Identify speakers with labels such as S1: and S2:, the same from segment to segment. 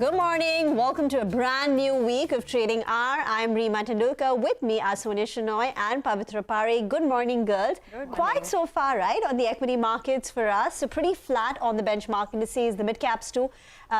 S1: Good morning. Welcome to a brand new week of Trading Hour. I'm Reema Tendulkar. With me are Sonia Shenoy and Pavitra Pare. Good morning, girls.
S2: Good morning.
S1: Quite so far, right, on the equity markets for us. So pretty flat on the benchmark indices. The mid-caps too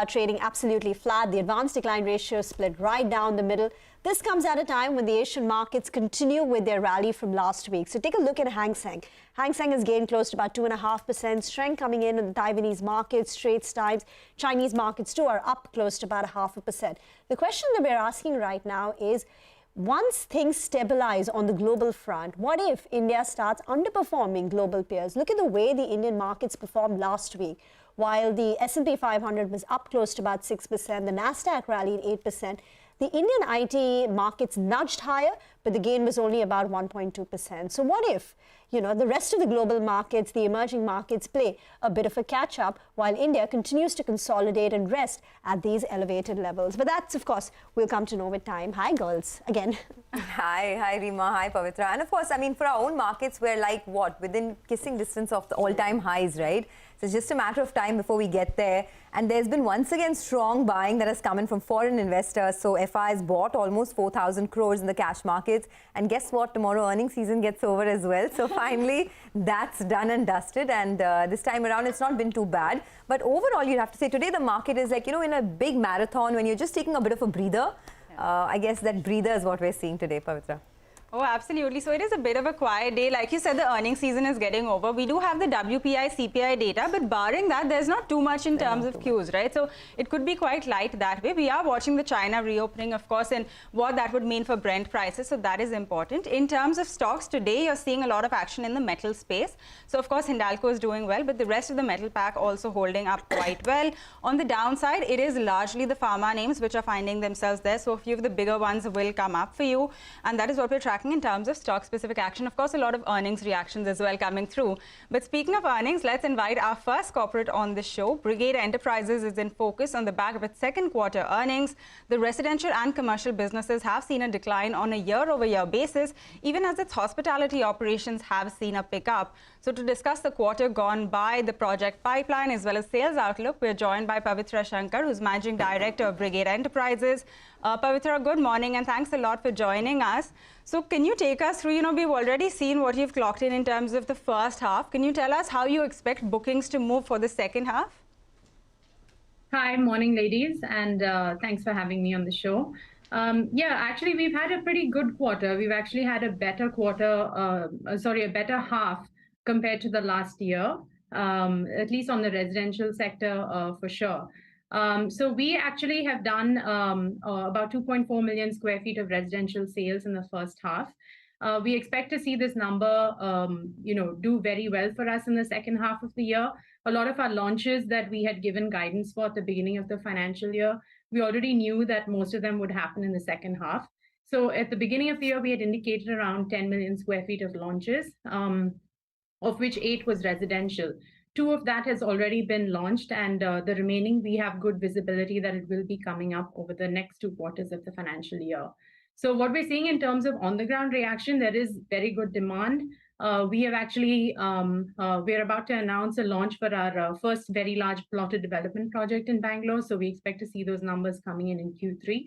S1: trading absolutely flat. The advanced decline ratio split right down the middle. This comes at a time when the Asian markets continue with their rally from last week. So take a look at Hang Seng. Hang Seng has gained close to about 2.5%. Strength coming in the Taiwanese markets, Straits Times, Chinese markets too are up close to about 0.5%. The question that we're asking right now is, once things stabilize on the global front, what if India starts underperforming global peers? Look at the way the Indian markets performed last week. While the S&P 500 was up close to about 6%, the Nasdaq rallied 8%. The Indian IT markets nudged higher, but the gain was only about 1.2%. So what if, the rest of the global markets, the emerging markets, play a bit of a catch-up while India continues to consolidate and rest at these elevated levels? But that's, of course, we'll come to know with time. Hi, girls, again.
S2: Hi Reema, hi Pavitra. And of course, for our own markets, we're like, within kissing distance of the all-time highs, right? So it's just a matter of time before we get there. And there's been once again strong buying that has come in from foreign investors. So FI has bought almost 4,000 crores in the cash markets. And guess what? Tomorrow earnings season gets over as well. So finally, that's done and dusted. And this time around, it's not been too bad. But overall, you'd have to say today the market is like, in a big marathon when you're just taking a bit of a breather. I guess that breather is what we're seeing today, Pavitra.
S3: Oh, absolutely. So it is a bit of a quiet day. Like you said, the earnings season is getting over. We do have the WPI, CPI data, but barring that, there's not too much in terms of cues, right? So it could be quite light that way. We are watching the China reopening, of course, and what that would mean for Brent prices. So that is important. In terms of stocks, today you're seeing a lot of action in the metal space. So of course, Hindalco is doing well, but the rest of the metal pack also holding up quite well. On the downside, it is largely the pharma names which are finding themselves there. So a few of the bigger ones will come up for you. And that is what we're tracking in terms of stock-specific action. Of course, a lot of earnings reactions as well coming through. But speaking of earnings, let's invite our first corporate on the show. Brigade Enterprises is in focus on the back of its second quarter earnings. The residential and commercial businesses have seen a decline on a year-over-year basis, even as its hospitality operations have seen a pickup. So to discuss the quarter gone by, the project pipeline, as well as sales outlook, we're joined by Pavitra Shankar, who's Managing Director of Brigade Enterprises. Pavitra, good morning, and thanks a lot for joining us. So can you take us through, we've already seen what you've clocked in terms of the first half. Can you tell us how you expect bookings to move for the second half?
S4: Hi, morning, ladies, and thanks for having me on the show. Actually, we've had a pretty good quarter. We've actually had a better a better half compared to the last year, at least on the residential sector for sure. So we actually have done about 2.4 million square feet of residential sales in the first half. We expect to see this number, do very well for us in the second half of the year. A lot of our launches that we had given guidance for at the beginning of the financial year, we already knew that most of them would happen in the second half. So at the beginning of the year, we had indicated around 10 million square feet of launches, of which 8 was residential. 2 of that has already been launched, and the remaining, we have good visibility that it will be coming up over the next 2 quarters of the financial year. So what we're seeing in terms of on-the-ground reaction, there is very good demand. We have actually, we're about to announce a launch for our first very large plotted development project in Bangalore. So we expect to see those numbers coming in Q3.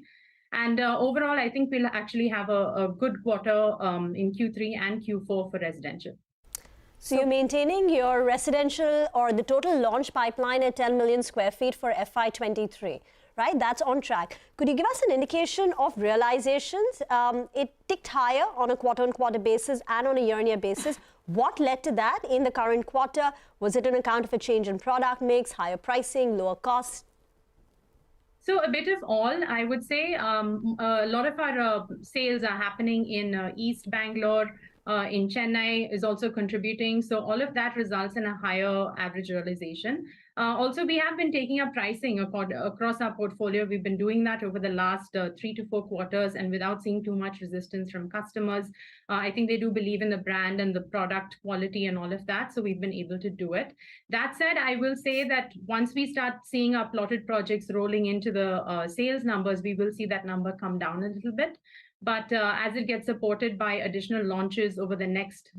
S4: And overall, I think we'll actually have a good quarter in Q3 and Q4 for residential.
S1: So you're maintaining your residential or the total launch pipeline at 10 million square feet for FY23, right? That's on track. Could you give us an indication of realizations? It ticked higher on a quarter-on-quarter basis and on a year-on-year basis. What led to that in the current quarter? Was it an account of a change in product mix, higher pricing, lower costs?
S4: So a bit of all, I would say. A lot of our sales are happening in East Bangalore, in Chennai is also contributing. So all of that results in a higher average realization. Also, we have been taking up pricing across our portfolio. We've been doing that over the last 3 to 4 quarters and without seeing too much resistance from customers. I think they do believe in the brand and the product quality and all of that. So we've been able to do it. That said, I will say that once we start seeing our plotted projects rolling into the sales numbers, we will see that number come down a little bit. But as it gets supported by additional launches over the next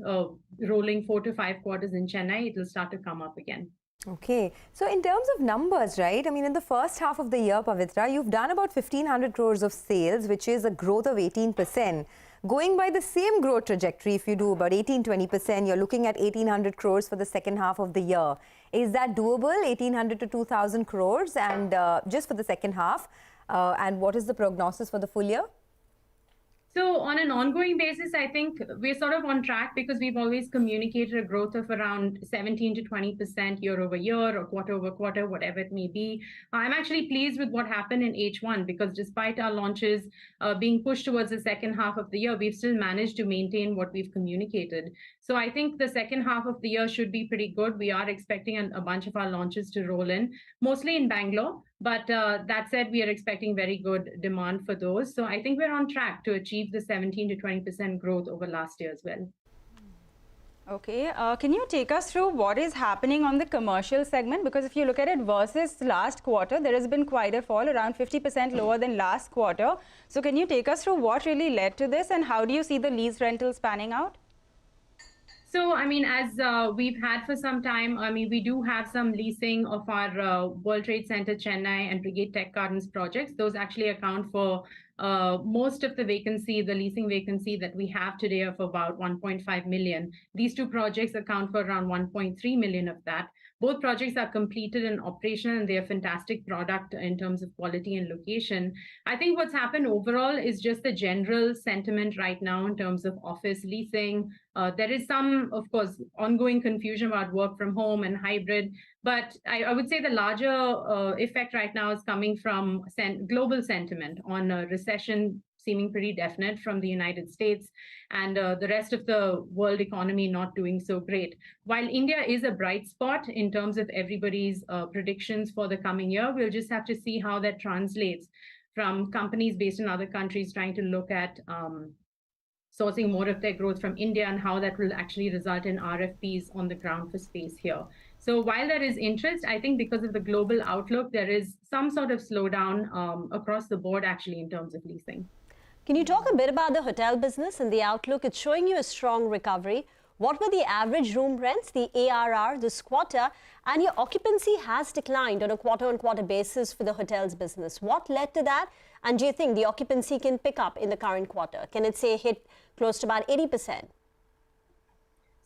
S4: rolling 4 to 5 quarters in Chennai, it will start to come up again.
S2: Okay, so in terms of numbers, right, I mean, in the first half of the year, Pavitra, you've done about 1,500 crores of sales, which is a growth of 18%. Going by the same growth trajectory, if you do about 18-20%, you're looking at 1,800 crores for the second half of the year. Is that doable, 1,800 to 2,000 crores, and just for the second half? And what is the prognosis for the full year?
S4: So on an ongoing basis, I think we're sort of on track because we've always communicated a growth of around 17 to 20% year over year or quarter over quarter, whatever it may be. I'm actually pleased with what happened in H1 because despite our launches being pushed towards the second half of the year, we've still managed to maintain what we've communicated. So I think the second half of the year should be pretty good. We are expecting a bunch of our launches to roll in, mostly in Bangalore. But that said, we are expecting very good demand for those. So I think we're on track to achieve the 17 to 20% growth over last year as well.
S3: Okay, can you take us through what is happening on the commercial segment? Because if you look at it versus last quarter, there has been quite a fall, around 50% lower than last quarter. So can you take us through what really led to this and how do you see the lease rentals panning out?
S4: So, I mean, as we've had for some time, I mean, we do have some leasing of our World Trade Center, Chennai and Brigade Tech Gardens projects. Those actually account for most of the vacancy, the leasing vacancy that we have today of about 1.5 million. These two projects account for around 1.3 million of that. Both projects are completed and operational, and they are fantastic product in terms of quality and location. I think what's happened overall is just the general sentiment right now in terms of office leasing. There is some, of course, ongoing confusion about work from home and hybrid, but I would say the larger effect right now is coming from global sentiment on recession seeming pretty definite from the United States and the rest of the world economy not doing so great. While India is a bright spot in terms of everybody's predictions for the coming year, we'll just have to see how that translates from companies based in other countries trying to look at sourcing more of their growth from India and how that will actually result in RFPs on the ground for space here. So while there is interest, I think because of the global outlook, there is some sort of slowdown across the board actually in terms of leasing.
S1: Can you talk a bit about the hotel business and the outlook? It's showing you a strong recovery. What were the average room rents, the ARR this quarter? And your occupancy has declined on a quarter-on-quarter basis for the hotels business. What led to that? And do you think the occupancy can pick up in the current quarter? Can it, say, hit close to about 80%?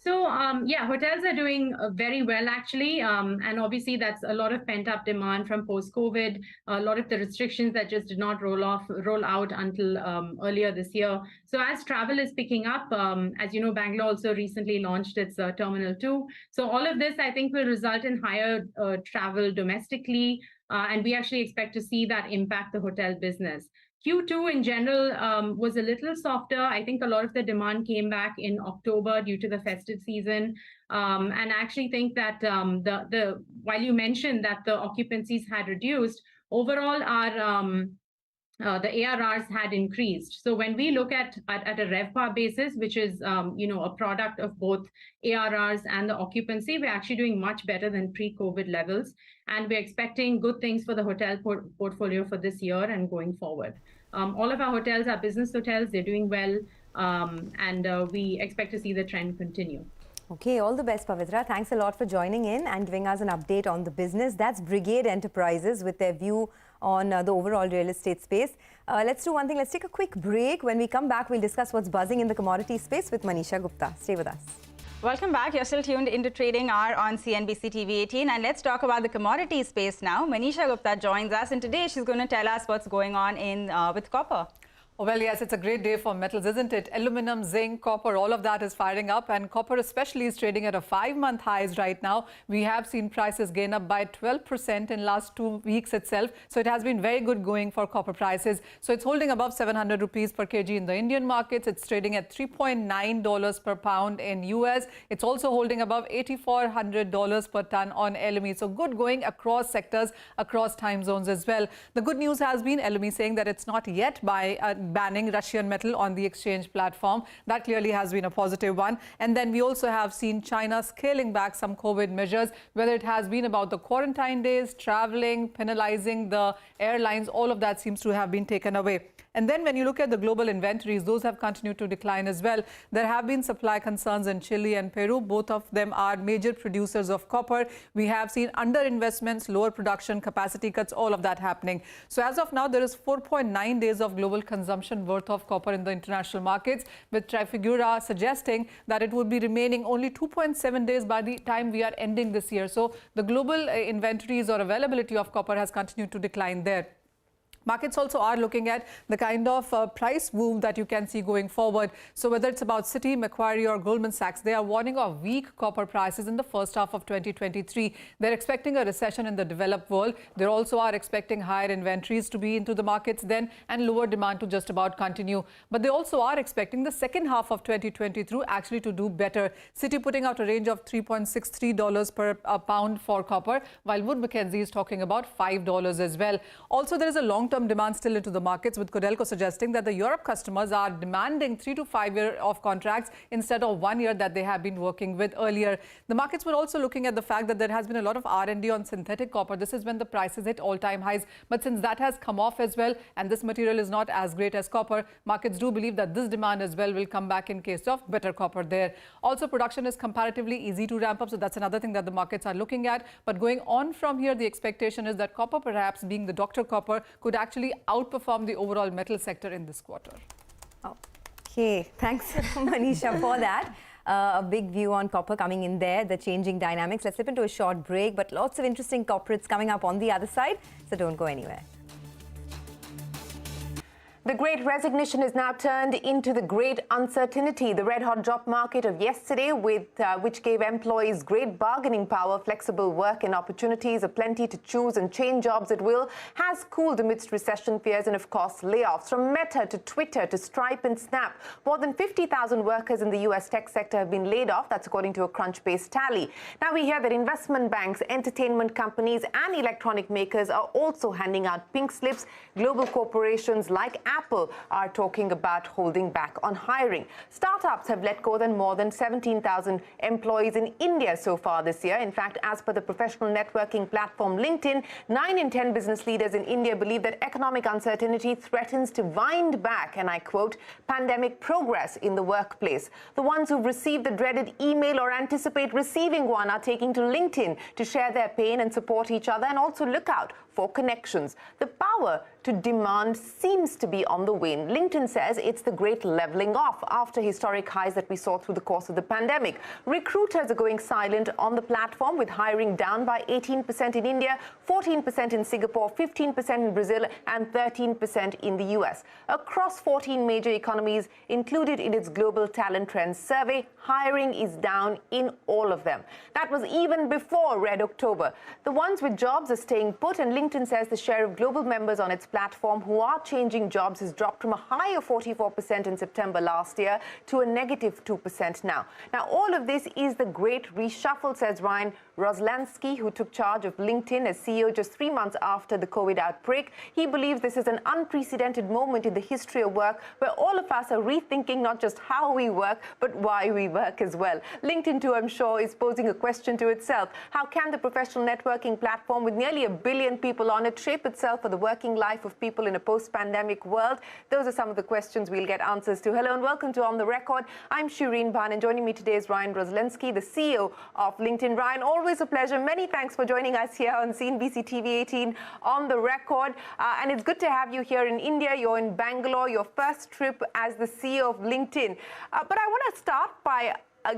S4: So, yeah, hotels are doing very well, actually. And obviously, that's a lot of pent-up demand from post-COVID, a lot of the restrictions that just did not roll out until earlier this year. So as travel is picking up, as you know, Bangalore also recently launched its Terminal 2. So all of this, I think, will result in higher travel domestically. And we actually expect to see that impact the hotel business. Q2 in general was a little softer. I think a lot of the demand came back in October due to the festive season. And I actually think that while you mentioned that the occupancies had reduced, overall the ARRs had increased. So when we look at a RevPAR basis, which is a product of both ARRs and the occupancy, we're actually doing much better than pre-COVID levels. And we're expecting good things for the hotel portfolio for this year and going forward. All of our hotels are business hotels. They're doing well. And we expect to see the trend continue.
S2: Okay, all the best, Pavitra. Thanks a lot for joining in and giving us an update on the business. That's Brigade Enterprises with their view on the overall real estate space. Let's do one thing. Let's take a quick break. When we come back, we'll discuss what's buzzing in the commodity space with Manisha Gupta. Stay with us.
S3: Welcome back. You're still tuned into Trading Hour on CNBC-TV18. And let's talk about the commodity space now. Manisha Gupta joins us, and today she's going to tell us what's going on with copper.
S5: Well, yes, it's a great day for metals, isn't it? Aluminum, zinc, copper, all of that is firing up, and copper especially is trading at a 5-month highs right now. We have seen prices gain up by 12% in last 2 weeks itself. So it has been very good going for copper prices. So it's holding above 700 rupees per kg in the Indian markets. It's trading at $3.9 per pound in US. It's also holding above $8,400 per ton on LME. So good going across sectors, across time zones as well. The good news has been LME saying that it's not yet banning Russian metal on the exchange platform. That clearly has been a positive one. And then we also have seen China scaling back some COVID measures, whether it has been about the quarantine days, traveling, penalizing the airlines, all of that seems to have been taken away. And then when you look at the global inventories, those have continued to decline as well. There have been supply concerns in Chile and Peru. Both of them are major producers of copper. We have seen underinvestments, lower production, capacity cuts, all of that happening. So as of now, there is 4.9 days of global consumption worth of copper in the international markets, with Trafigura suggesting that it would be remaining only 2.7 days by the time we are ending this year. So the global inventories or availability of copper has continued to decline there. Markets also are looking at the kind of price move that you can see going forward. So whether it's about Citi, Macquarie or Goldman Sachs, they are warning of weak copper prices in the first half of 2023. They're expecting a recession in the developed world. They also are expecting higher inventories to be into the markets then and lower demand to just about continue. But they also are expecting the second half of 2023 actually to do better. Citi putting out a range of $3.63 per pound for copper, while Wood Mackenzie is talking about $5 as well. Also, there is a long-term demand still into the markets, with Codelco suggesting that the Europe customers are demanding 3 to 5 year of contracts instead of 1 year that they have been working with earlier. The markets were also looking at the fact that there has been a lot of R&D on synthetic copper. This is when the prices hit all-time highs. But since that has come off as well, and this material is not as great as copper, markets do believe that this demand as well will come back in case of better copper there. Also, production is comparatively easy to ramp up, so that's another thing that the markets are looking at. But going on from here, the expectation is that copper, perhaps being the doctor copper, could actually outperform the overall metal sector in this quarter.
S2: Okay, thanks Manisha for that. A big view on copper coming in there, the changing dynamics. Let's slip into a short break, but lots of interesting corporates coming up on the other side, so don't go anywhere. The great resignation is now turned into the great uncertainty. The red-hot job market of yesterday, which gave employees great bargaining power, flexible work and opportunities, aplenty to choose and change jobs at will, has cooled amidst recession fears and, of course, layoffs. From Meta to Twitter to Stripe and Snap, more than 50,000 workers in the U.S. tech sector have been laid off. That's according to a Crunchbase tally. Now we hear that investment banks, entertainment companies and electronic makers are also handing out pink slips. Global corporations like Apple are talking about holding back on hiring. Startups have let go more than 17,000 employees in India so far this year. In fact, as per the professional networking platform LinkedIn, 9 in 10 business leaders in India believe that economic uncertainty threatens to wind back, and I quote, pandemic progress in the workplace. The ones who've received the dreaded email or anticipate receiving one are taking to LinkedIn to share their pain and support each other, and also look out for connections. The power to demand seems to be on the wane. LinkedIn says it's the great leveling off after historic highs that we saw through the course of the pandemic. Recruiters are going silent on the platform, with hiring down by 18% in India, 14% in Singapore, 15% in Brazil, and 13% in the US. Across 14 major economies included in its Global Talent Trends survey, hiring is down in all of them. That was even before Red October. The ones with jobs are staying put, and LinkedIn says the share of global members on its platform who are changing jobs has dropped from a high of 44% in September last year to a negative 2% now. Now, all of this is the great reshuffle, says Ryan Roslansky, who took charge of LinkedIn as CEO just 3 months after the COVID outbreak. He believes this is an unprecedented moment in the history of work, where all of us are rethinking not just how we work, but why we work as well. LinkedIn, too, I'm sure, is posing a question to itself. How can the professional networking platform with nearly 1 billion people on it shape itself for the working life of people in a post-pandemic world? Those are some of the questions we'll get answers to. Hello and welcome to On The Record. I'm Shireen Bhan, and joining me today is Ryan Roslansky, the CEO of LinkedIn. Ryan, always a pleasure. Many thanks for joining us here on CNBC-TV18 On The Record. And it's good to have you here in India. You're in Bangalore, your first trip as the CEO of LinkedIn. But I want to start by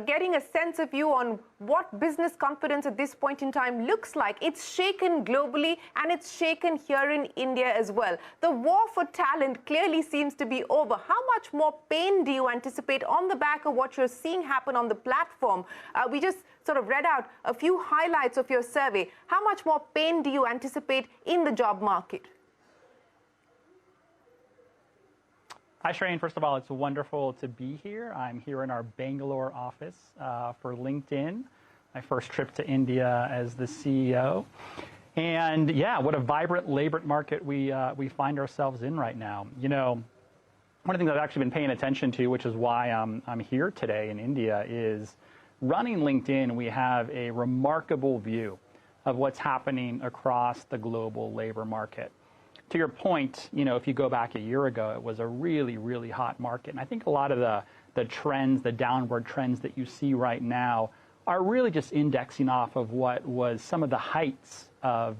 S2: getting a sense of you on what business confidence at this point in time looks like. It's shaken globally, and it's shaken here in India as well. The war for talent clearly seems to be over. How much more pain do you anticipate on the back of what you're seeing happen on the platform? We just sort of read out a few highlights of your survey. How much more pain do you anticipate in the job market?
S6: Hi, Shireen. First of all, it's wonderful to be here. I'm here in our Bangalore office for LinkedIn, my first trip to India as the CEO. And yeah, what a vibrant labor market we find ourselves in right now. You know, one of the things I've actually been paying attention to, which is why I'm here today in India, is running LinkedIn. We have a remarkable view of what's happening across the global labor market. to your point, if you go back a year ago, it was a really, really hot market. And I think a lot of the trends, the downward trends that you see right now are really just indexing off of what was some of the heights of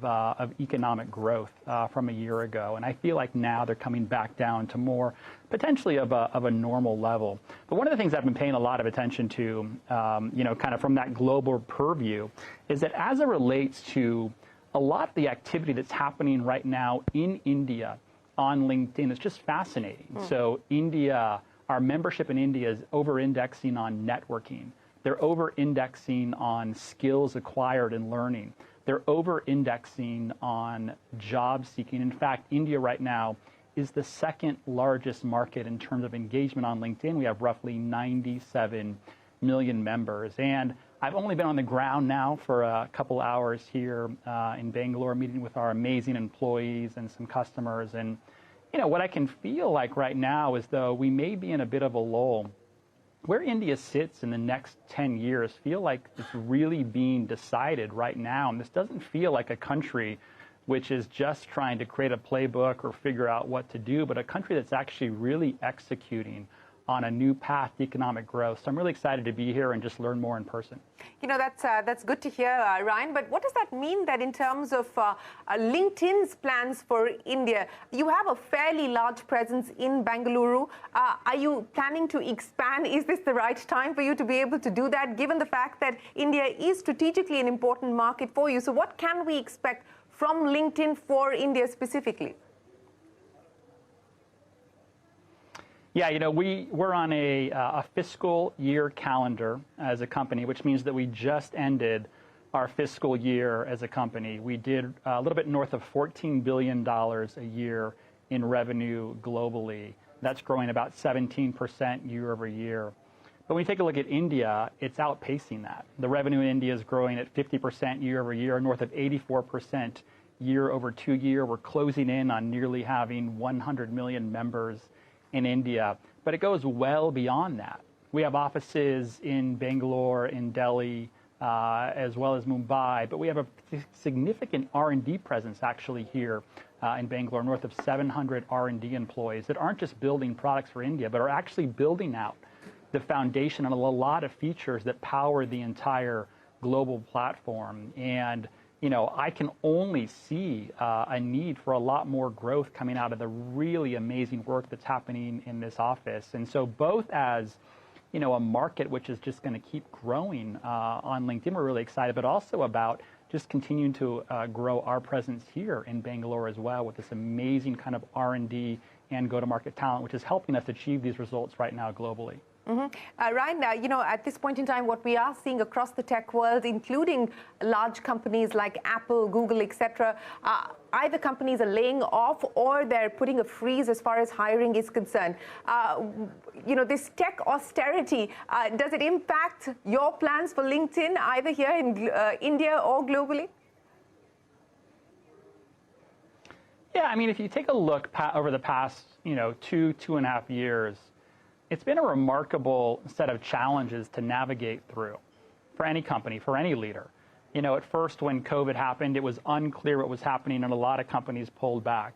S6: economic growth from a year ago. And I feel like now they're coming back down to more potentially of a normal level. But one of the things I've been paying a lot of attention to, kind of from that global purview, is that as it relates to a lot of the activity that's happening right now in India on LinkedIn, it's just fascinating. So India, our membership in India is over-indexing on networking. They're over-indexing on skills acquired and learning. They're over-indexing on job seeking. In fact, India right now is the second largest market in terms of engagement on LinkedIn. We have roughly 97 million members. And I've only been on the ground now for a couple hours here in Bangalore, meeting with our amazing employees and some customers. And, what I can feel like right now is though we may be in a bit of a lull. Where India sits in the next 10 years feel like it's really being decided right now. And this doesn't feel like a country which is just trying to create a playbook or figure out what to do, but a country that's actually really executing on a new path to economic growth. So I'm really excited to be here and just learn more in person.
S7: That's good to hear, Ryan. But what does that mean that in terms of LinkedIn's plans for India? You have a fairly large presence in Bengaluru. Are you planning to expand? Is this the right time for you to be able to do that, given the fact that India is strategically an important market for you? So what can we expect from LinkedIn for India specifically?
S6: Yeah, we're on a fiscal year calendar as a company, which means that we just ended our fiscal year as a company. We did a little bit north of $14 billion a year in revenue globally. That's growing about 17% year over year. But when you take a look at India, it's outpacing that. The revenue in India is growing at 50% year over year, north of 84% year over 2 year. We're closing in on nearly having 100 million members in India, but it goes well beyond that. We have offices in Bangalore, in Delhi, as well as Mumbai, but we have a significant R&D presence actually here in Bangalore, north of 700 R&D employees that aren't just building products for India, but are actually building out the foundation and a lot of features that power the entire global platform. And I can only see a need for a lot more growth coming out of the really amazing work that's happening in this office. And so both as, a market which is just going to keep growing on LinkedIn, we're really excited, but also about just continuing to grow our presence here in Bangalore as well with this amazing kind of R&D and go-to-market talent, which is helping us achieve these results right now globally.
S7: Ryan, at this point in time, what we are seeing across the tech world, including large companies like Apple, Google, etc., either companies are laying off or they're putting a freeze as far as hiring is concerned. This tech austerity, does it impact your plans for LinkedIn, either here in India or globally?
S6: Yeah, I mean, if you take a look over the past, 2.5 years, it's been a remarkable set of challenges to navigate through for any company, for any leader. At first when COVID happened, it was unclear what was happening and a lot of companies pulled back.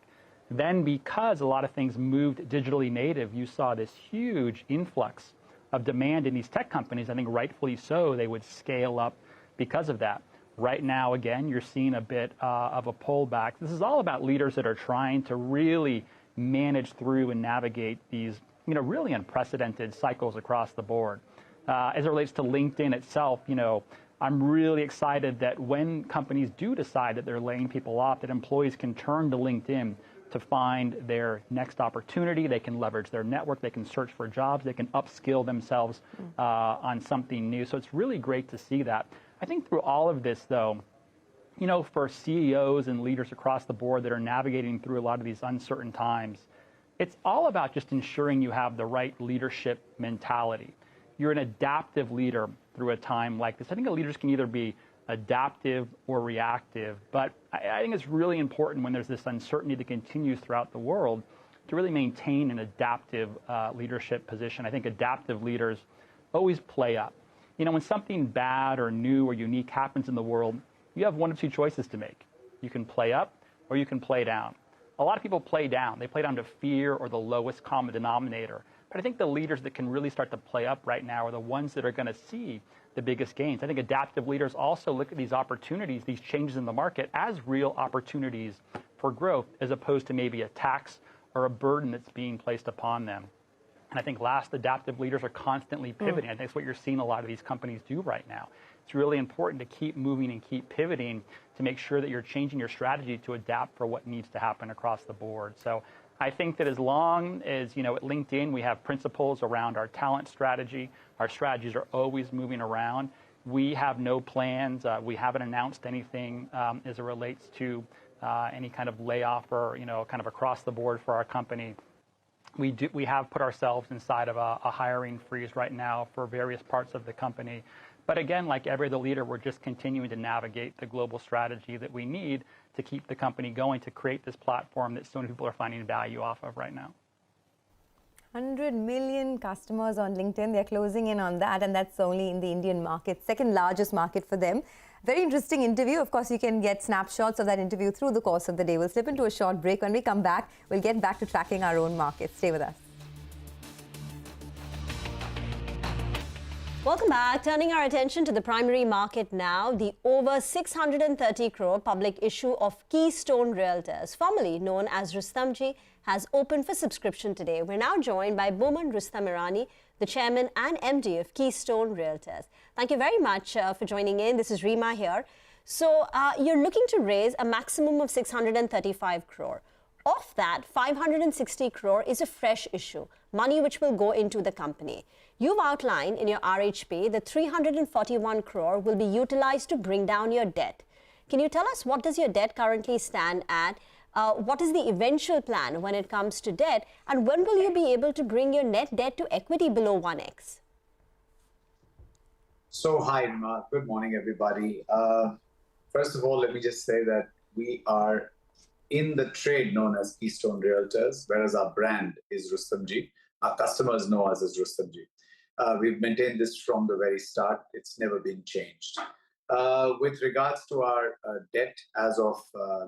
S6: Then because a lot of things moved digitally native, you saw this huge influx of demand in these tech companies. I think rightfully so, they would scale up because of that. Right now, again, you're seeing a bit of a pullback. This is all about leaders that are trying to really manage through and navigate these really unprecedented cycles across the board. As it relates to LinkedIn itself, I'm really excited that when companies do decide that they're laying people off, that employees can turn to LinkedIn to find their next opportunity. They can leverage their network. They can search for jobs. They can upskill themselves on something new. So it's really great to see that. I think through all of this, though, for CEOs and leaders across the board that are navigating through a lot of these uncertain times, it's all about just ensuring you have the right leadership mentality. You're an adaptive leader through a time like this. I think leaders can either be adaptive or reactive, but I think it's really important when there's this uncertainty that continues throughout the world to really maintain an adaptive leadership position. I think adaptive leaders always play up. When something bad or new or unique happens in the world, you have one of two choices to make. You can play up or you can play down. a lot of people play down. They play down to fear or the lowest common denominator. But I think the leaders that can really start to play up right now are the ones that are going to see the biggest gains. I think adaptive leaders also look at these opportunities, these changes in the market, as real opportunities for growth, as opposed to maybe a tax or a burden that's being placed upon them. And I think last, adaptive leaders are constantly pivoting. I think that's what you're seeing a lot of these companies do right now. It's really important to keep moving and keep pivoting to make sure that you're changing your strategy to adapt for what needs to happen across the board. So I think that as long as, at LinkedIn, we have principles around our talent strategy, our strategies are always moving around. We have no plans. We haven't announced anything as it relates to any kind of layoff or, kind of across the board for our company. We have put ourselves inside of a hiring freeze right now for various parts of the company. But again, like every other leader, we're just continuing to navigate the global strategy that we need to keep the company going, to create this platform that so many people are finding value off of right now.
S2: 100 million customers on LinkedIn. They're closing in on that, and that's only in the Indian market, second largest market for them. Very interesting interview. Of course, you can get snapshots of that interview through the course of the day. We'll slip into a short break. When we come back, we'll get back to tracking our own markets. Stay with us.
S1: Welcome back. Turning our attention to the primary market now, the over 630 crore public issue of Keystone Realtors, formerly known as Rustomjee, has opened for subscription today. We're now joined by Boman Rustam Irani, the chairman and MD of Keystone Realtors. Thank you very much for joining in. This is Rima here. So you're looking to raise a maximum of 635 crore. Of that, 560 crore is a fresh issue, money which will go into the company. You've outlined in your RHP that 341 crore will be utilized to bring down your debt. Can you tell us what does your debt currently stand at? What is the eventual plan when it comes to debt? And when will you be able to bring your net debt to equity below 1x?
S8: So, hi, good morning, everybody. First of all, let me just say that we are in the trade known as Keystone Realtors, whereas our brand is Rustomjee. Our customers know us as Rustomjee. We've maintained this from the very start. It's never been changed. With regards to our debt as of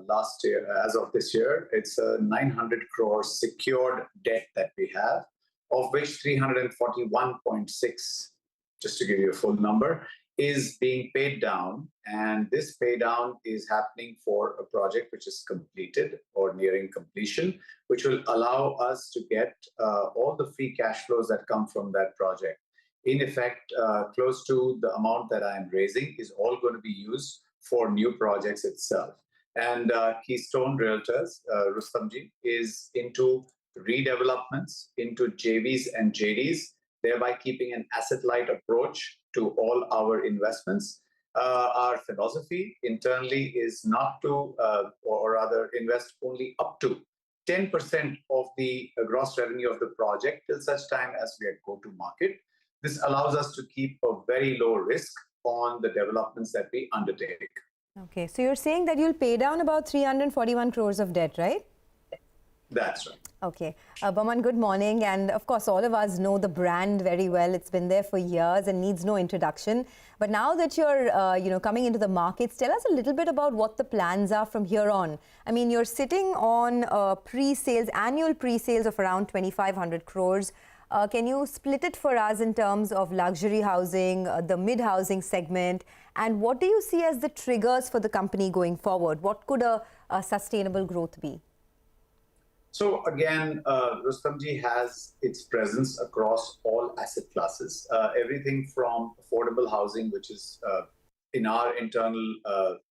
S8: last year, as of this year, it's a 900 crore secured debt that we have, of which 341.6, just to give you a full number, is being paid down. And this pay down is happening for a project which is completed or nearing completion, which will allow us to get all the free cash flows that come from that project. In effect, close to the amount that I'm raising is all going to be used for new projects itself. And Keystone Realtors, Rustomjee, is into redevelopments, into JVs and JDs, thereby keeping an asset-light approach to all our investments. Our philosophy internally is not to, or rather invest only up to 10% of the gross revenue of the project till such time as we go to market. This allows us to keep a very low risk on the developments that we undertake.
S2: Okay, so you're saying that you'll pay down about 341 crores of debt, right?
S8: That's right.
S2: Okay. Boman, good morning. And of course, all of us know the brand very well. It's been there for years and needs no introduction. But now that you're, coming into the markets, tell us a little bit about what the plans are from here on. I mean, you're sitting on pre-sales, annual pre-sales of around 2,500 crores. Can you split it for us in terms of luxury housing, the mid-housing segment, and what do you see as the triggers for the company going forward? What could a sustainable growth be?
S8: So again, Rustomjee has its presence across all asset classes, everything from affordable housing, which is in our internal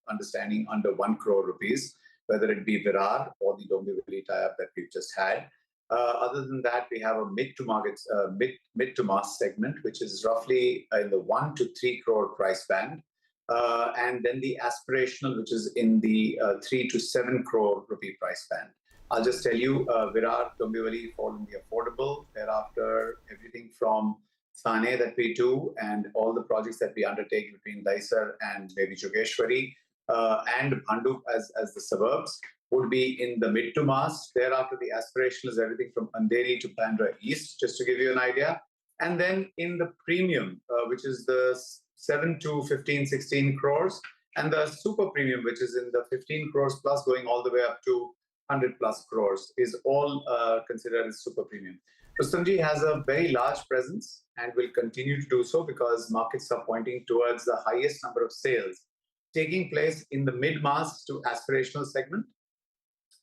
S8: understanding under 1 crore rupees, whether it be Virar or the Dombivli tie-up that we've just had. Other than that, we have a mid to mass segment, which is roughly in the 1 to 3 crore price band. And then the aspirational, which is in the 3 to 7 crore rupee price band. I'll just tell you, Virar, Dombivli fall in the affordable. Thereafter, everything from Thane that we do and all the projects that we undertake between Daisar and maybe Jogeshwari and Bhandup as the suburbs would be in the mid to mass. Thereafter, the aspirational is everything from Andheri to Bandra East, just to give you an idea. And then in the premium, which is the 7 to 15, 16 crores, and the super premium, which is in the 15 crores plus going all the way up to 100 plus crores is all considered as super premium. Rustomji has a very large presence and will continue to do so because markets are pointing towards the highest number of sales taking place in the mid-mass to aspirational segment.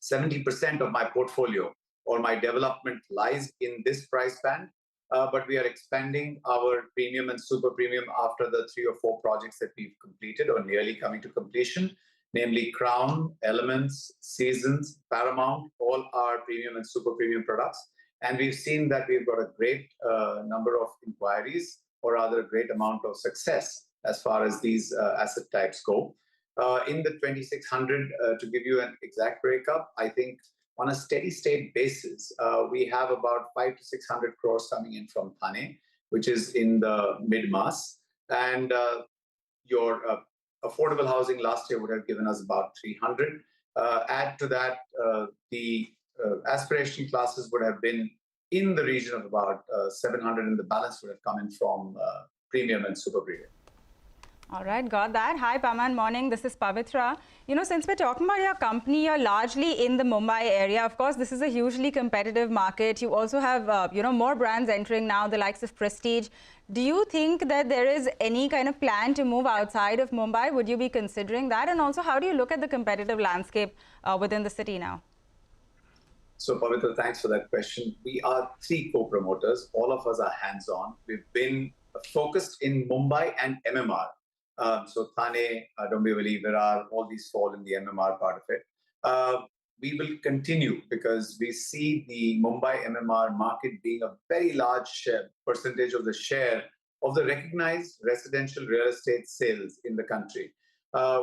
S8: 70% of my portfolio or my development lies in this price band, but we are expanding our premium and super premium after the 3 or 4 projects that we've completed or nearly coming to completion, namely Crown, Elements, Seasons, Paramount, all are premium and super premium products. And we've seen that we've got a great number of inquiries, or rather a great amount of success as far as these asset types go. In the 2600, to give you an exact breakup, I think on a steady state basis, we have about 500 to 600 crores coming in from Thane, which is in the mid-mass. And your affordable housing last year would have given us about 300. Add to that, the aspiration classes would have been in the region of about 700, and the balance would have come in from premium and super premium.
S3: All right, got that. Hi, Paman. Morning. This is Pavitra. You know, since we're talking about your company, you're largely in the Mumbai area. Of course, this is a hugely competitive market. You also have, you know, more brands entering now, the likes of Prestige. Do you think that there is any kind of plan to move outside of Mumbai? Would you be considering that? And also, how do you look at the competitive landscape within the city now?
S8: So, Pavitra, thanks for that question. We are 3 co-promoters. All of us are hands-on. We've been focused in Mumbai and MMR. So Thane, Dombivli, Virar, all these fall in the MMR part of it. We will continue because we see the Mumbai MMR market being a very large percentage of the share of the recognized residential real estate sales in the country.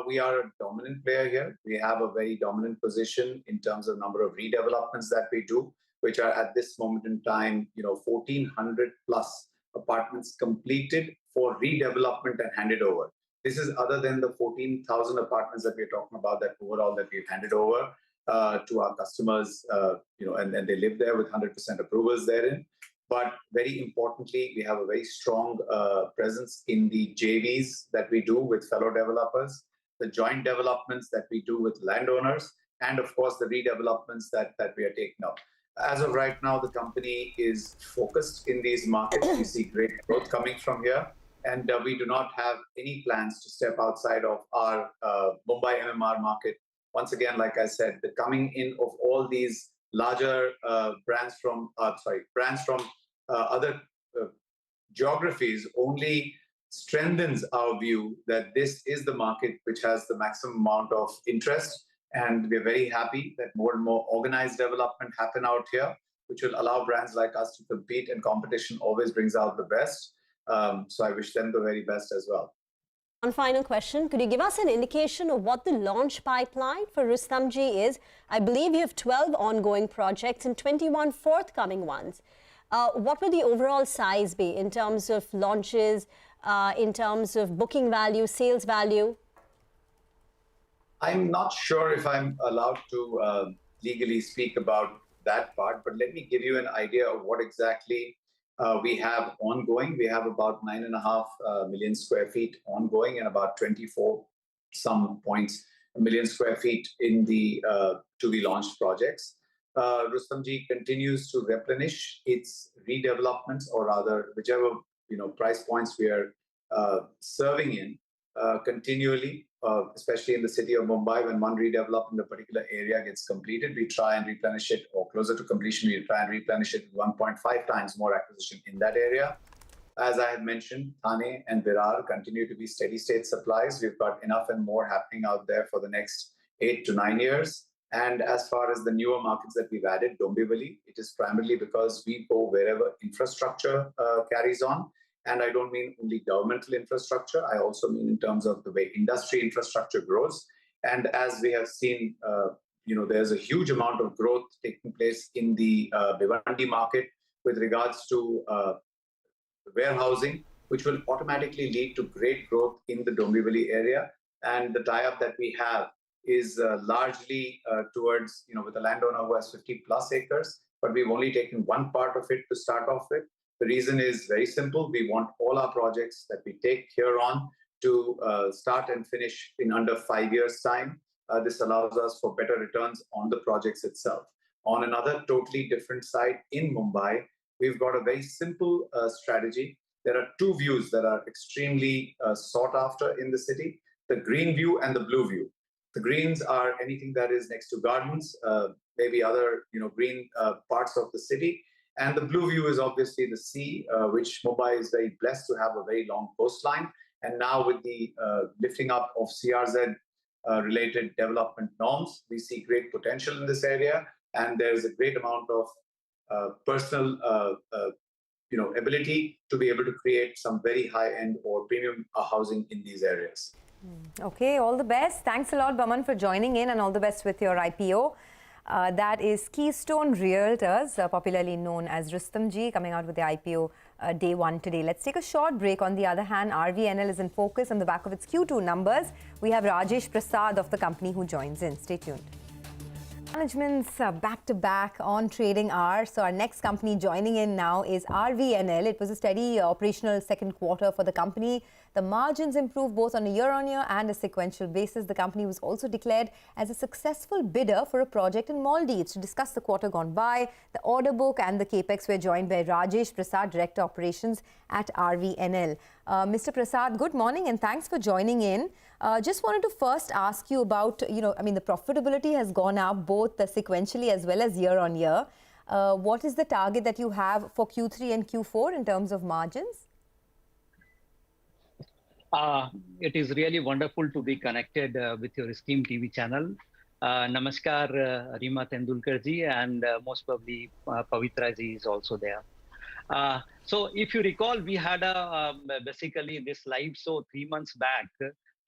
S8: We are a dominant player here. We have a very dominant position in terms of number of redevelopments that we do, which are at this moment in time, 1,400 plus apartments completed for redevelopment and handed over. This is other than the 14,000 apartments that we're talking about that overall that we've handed over to our customers, and they live there with 100% approvals therein. But very importantly, we have a very strong presence in the JVs that we do with fellow developers, the joint developments that we do with landowners, and of course the redevelopments that we are taking up. As of right now, the company is focused in these markets. We see great growth coming from here. And we do not have any plans to step outside of our Mumbai MMR market. Once again, like I said, the coming in of all these larger brands from other geographies only strengthens our view that this is the market which has the maximum amount of interest. And we're very happy that more and more organized development happen out here, which will allow brands like us to compete, and competition always brings out the best. So I wish them the very best as well.
S1: One final question. Could you give us an indication of what the launch pipeline for Rustomji is? I believe you have 12 ongoing projects and 21 forthcoming ones. What will the overall size be in terms of launches, in terms of booking value, sales value?
S8: I'm not sure if I'm allowed to legally speak about that part, but let me give you an idea of what exactly we have ongoing. We have about 9.5 million square feet ongoing and about 24 million square feet in the to be launched projects. Rustomji continues to replenish its redevelopments, or rather whichever price points we are serving in continually, especially in the city of Mumbai. When one redevelopment in a particular area gets completed, we try and replenish it, or closer to completion, we try and replenish it 1.5 times more acquisition in that area. As I had mentioned, Thane and Virar continue to be steady state supplies. We've got enough and more happening out there for the next 8 to 9 years. And as far as the newer markets that we've added, Dombivli, it is primarily because we go wherever infrastructure carries on. And I don't mean only governmental infrastructure. I also mean in terms of the way industry infrastructure grows. And as we have seen, there's a huge amount of growth taking place in the Bhiwandi market with regards to warehousing, which will automatically lead to great growth in the Dombivli area. And the tie-up that we have is largely towards, with a landowner who has 50 plus acres, but we've only taken one part of it to start off with. The reason is very simple. We want all our projects that we take here on to start and finish in under 5 years' time. this allows us for better returns on the projects itself. On another totally different side in Mumbai, we've got a very simple strategy. There are two views that are extremely sought after in the city, the green view and the blue view. The greens are anything that is next to gardens, maybe other green parts of the city. And the blue view is obviously the sea, which Mumbai is very blessed to have a very long coastline. And now with the lifting up of CRZ related development norms, we see great potential in this area. And there's a great amount of personal ability to be able to create some very high-end or premium housing in these areas.
S2: Okay, all the best. Thanks a lot, Baman, for joining in, and all the best with your IPO. That is Keystone Realtors, popularly known as Rustomji, coming out with the IPO day one today. Let's take a short break. On the other hand, RVNL is in focus on the back of its Q2 numbers. We have Rajesh Prasad of the company who joins in. Stay tuned. Management's back-to-back on trading hours. So our next company joining in now is RVNL. It was a steady operational second quarter for the company. The margins improved both on a year-on-year and a sequential basis. The company was also declared as a successful bidder for a project in Maldives. To discuss the quarter gone by, the order book and the capex, we're joined by Rajesh Prasad, Director Operations at RVNL. Mr. Prasad, good morning and thanks for joining in. Just wanted to first ask you about, the profitability has gone up both sequentially as well as year on year. What is the target that you have for Q3 and Q4 in terms of margins?
S9: It is really wonderful to be connected with your esteemed TV channel. Namaskar, Rima Tendulkar ji, and most probably Pavitra ji is also there. So if you recall, we had basically this live show 3 months back.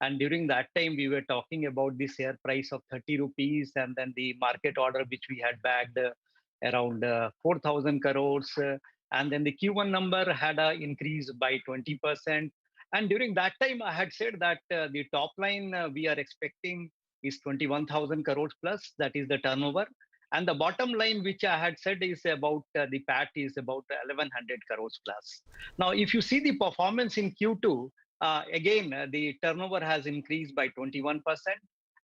S9: And during that time, we were talking about the share price of 30 rupees and then the market order, which we had bagged around 4,000 crores. And then the Q1 number had an increase by 20%. And during that time, I had said that the top line we are expecting is 21,000 crores plus, that is the turnover. And the bottom line, which I had said, is about the PAT is about 1,100 crores plus. Now, if you see the performance in Q2, again, the turnover has increased by 21%.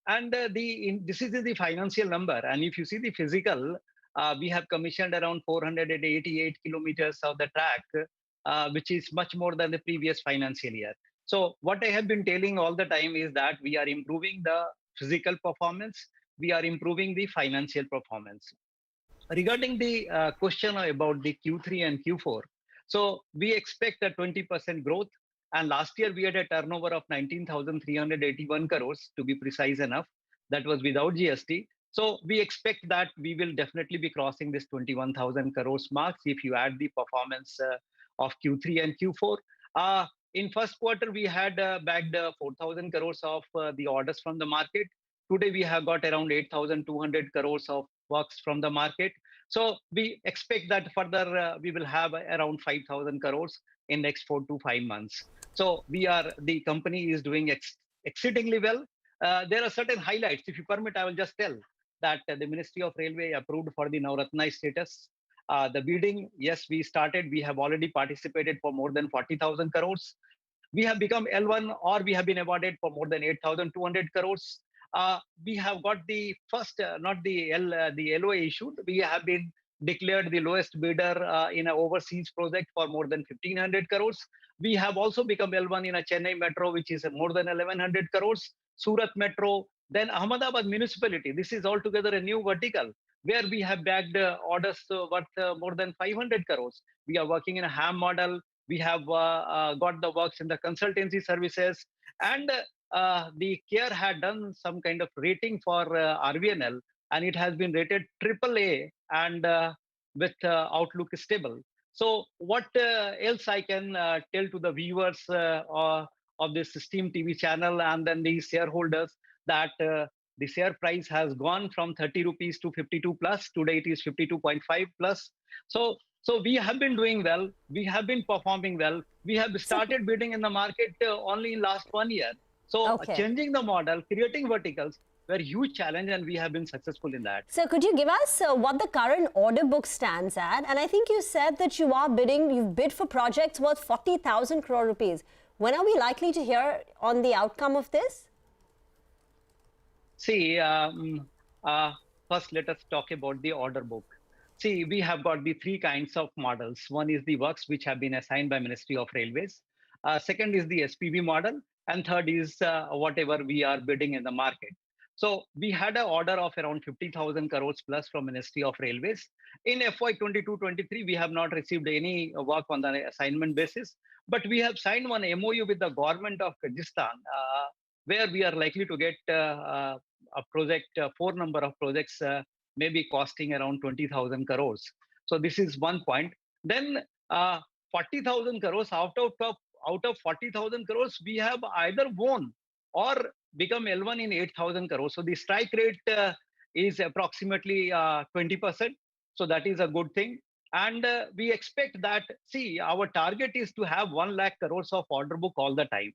S9: And this is the financial number. And if you see the physical, we have commissioned around 488 kilometers of the track, which is much more than the previous financial year. So what I have been telling all the time is that we are improving the physical performance, we are improving the financial performance. Regarding the question about the Q3 and Q4, so we expect a 20% growth. And last year we had a turnover of 19,381 crores, to be precise enough. That was without GST. So we expect that we will definitely be crossing this 21,000 crores marks if you add the performance of Q3 and Q4. In first quarter, we had bagged 4,000 crores of the orders from the market. Today, we have got around 8,200 crores of works from the market. So we expect that further we will have around 5,000 crores in next 4 to 5 months. So the company is doing exceedingly well. There are certain highlights. If you permit, I will just tell that the Ministry of Railway approved for the Navratna status. The bidding, yes, we started. We have already participated for more than 40,000 crores. We have become L1 or we have been awarded for more than 8,200 crores. We have got the first, not the LOA issued. We have been declared the lowest bidder in an overseas project for more than 1,500 crores. We have also become L1 in a Chennai Metro, which is more than 1,100 crores. Surat Metro, then Ahmedabad Municipality. This is altogether a new vertical where we have bagged orders worth more than 500 crores. We are working in a HAM model. We have got the works in the consultancy services. And the CARE had done some kind of rating for RVNL, and it has been rated AAA and with outlook stable. So what else I can tell to the viewers of this esteemed TV channel and then the shareholders that the share price has gone from 30 rupees to 52 plus. Today it is 52.5 plus. So we have been doing well. We have been performing well. We have started bidding in the market only in last 1 year. So changing the model, creating verticals, were a huge challenge, and we have been successful in that.
S1: So could you give us what the current order book stands at? And I think you said that you've bid for projects worth 40,000 crore rupees. When are we likely to hear on the outcome of this?
S9: See, first let us talk about the order book. See, we have got the three kinds of models. One is the works which have been assigned by Ministry of Railways. Second is the SPV model. And third is whatever we are bidding in the market. So we had an order of around 50,000 crores plus from Ministry of Railways. In FY 22-23, we have not received any work on the assignment basis, but we have signed one MOU with the government of Kyrgyzstan, where we are likely to get a project, four number of projects, maybe costing around 20,000 crores. So this is one point. Then 40,000 crores out of 40,000 crores, we have either won or become L1 in 8,000 crores. So the strike rate is approximately 20%. So that is a good thing. And we expect that, see, our target is to have 1 lakh crores of order book all the time.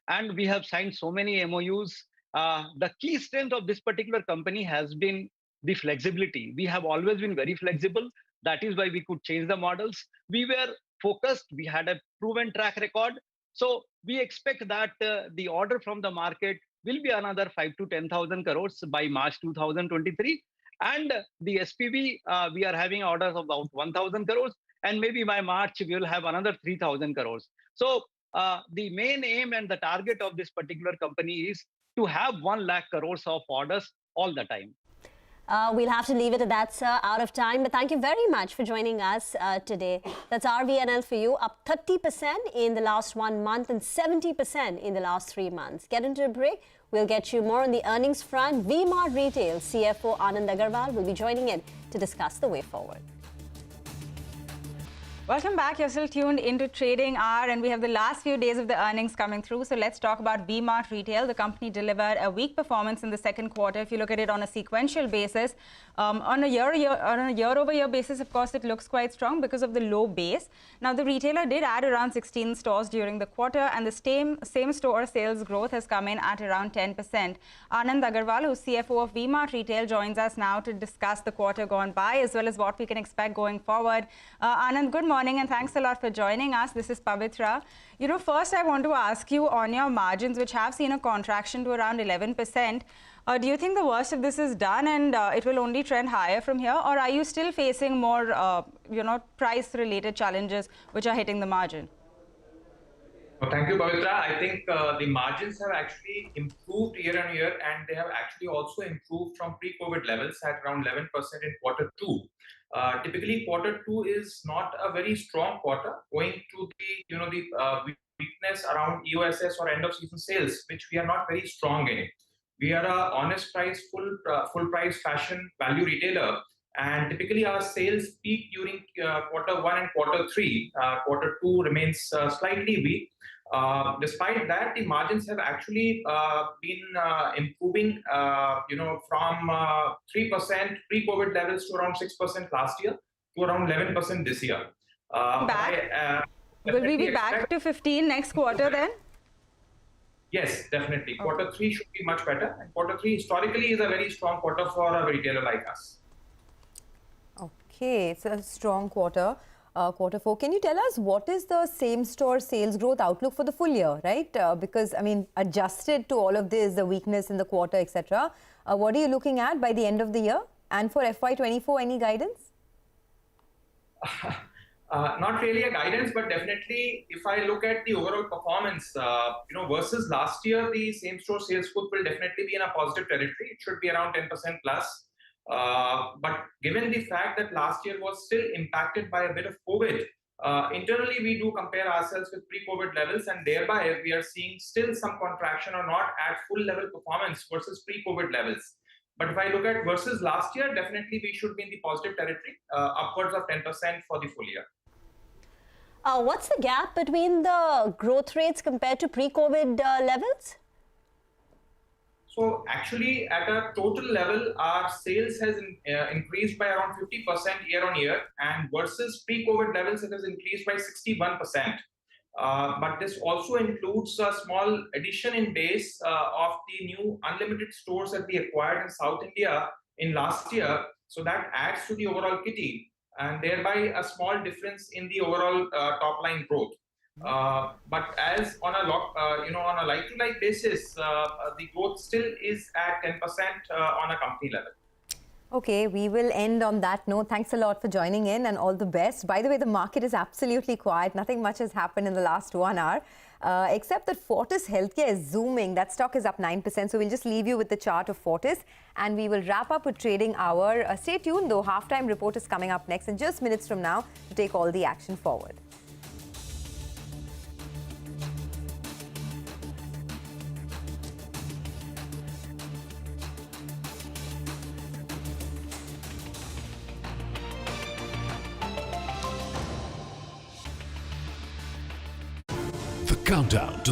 S9: And we have signed so many MOUs. The key strength of this particular company has been the flexibility. We have always been very flexible. That is why we could change the models. We were focused. We had a proven track record. So we expect that the order from the market will be another 5 to 10,000 crores by March 2023. And the SPV, we are having orders of about 1,000 crores. And maybe by March, we will have another 3,000 crores. So the main aim and the target of this particular company is to have 1 lakh crores of orders all the time.
S1: We'll have to leave it at that, sir. Out of time. But thank you very much for joining us today. That's RVNL for you, up 30% in the last 1 month and 70% in the last 3 months. Get into a break. We'll get you more on the earnings front. V-Mart Retail CFO Anand Agarwal will be joining in to discuss the way forward.
S3: Welcome back. You're still tuned into Trading Hour, and we have the last few days of the earnings coming through. So let's talk about V-Mart Retail. The company delivered a weak performance in the second quarter. If you look at it on a sequential basis, on a year-over-year basis, of course, it looks quite strong because of the low base. Now, the retailer did add around 16 stores during the quarter, and the same store sales growth has come in at around 10%. Anand Agarwal, who's CFO of V-Mart Retail, joins us now to discuss the quarter gone by as well as what we can expect going forward. Anand, good morning and thanks a lot for joining us. This is Pavitra. You know, first I want to ask you on your margins, which have seen a contraction to around 11%. Do you think the worst of this is done and it will only trend higher from here, or are you still facing more, price-related challenges which are hitting the margin?
S10: Well, thank you, Pavitra. I think the margins have actually improved year on year, and they have actually also improved from pre-COVID levels at around 11% in quarter two. Typically, quarter two is not a very strong quarter, owing to the weakness around EOSS or end of season sales, which we are not very strong in. We are a honest price, full price fashion value retailer, and typically our sales peak during quarter one and quarter three. Quarter two remains slightly weak. Despite that, the margins have actually been improving, from 3% pre-COVID levels to around 6% last year to around 11% this year.
S3: Will we be back to 15 next quarter then?
S10: Yes, definitely. Quarter three should be much better. And quarter three historically is a very strong quarter for a retailer like us.
S2: Okay, it's a strong quarter. Quarter four. Can you tell us what is the same-store sales growth outlook for the full year, right? Because, I mean, adjusted to all of this, the weakness in the quarter, etc., what are you looking at by the end of the year? And for FY24, any guidance?
S10: Not really a guidance, but definitely if I look at the overall performance, versus last year, the same-store sales growth will definitely be in a positive territory. It should be around 10% plus. But given the fact that last year was still impacted by a bit of COVID, internally we do compare ourselves with pre-COVID levels, and thereby we are seeing still some contraction or not at full level performance versus pre-COVID levels. But if I look at versus last year, definitely we should be in the positive territory, upwards of 10% for the full year.
S1: What's the gap between the growth rates compared to pre-COVID levels?
S10: So actually, at a total level, our sales has increased by around 50% year on year, and versus pre-COVID levels, it has increased by 61%. But this also includes a small addition in base of the new unlimited stores that we acquired in South India in last year. So that adds to the overall kitty, and thereby a small difference in the overall top line growth. But as on a on a like-to-like basis, the growth still is at 10% on a company level.
S2: Okay, we will end on that note. Thanks a lot for joining in and all the best. By the way, the market is absolutely quiet. Nothing much has happened in the last 1 hour, except that Fortis Healthcare is zooming. That stock is up 9%. So we'll just leave you with the chart of Fortis and we will wrap up with trading hour. Stay tuned though, halftime report is coming up next in just minutes from now to take all the action forward.
S11: The countdown to the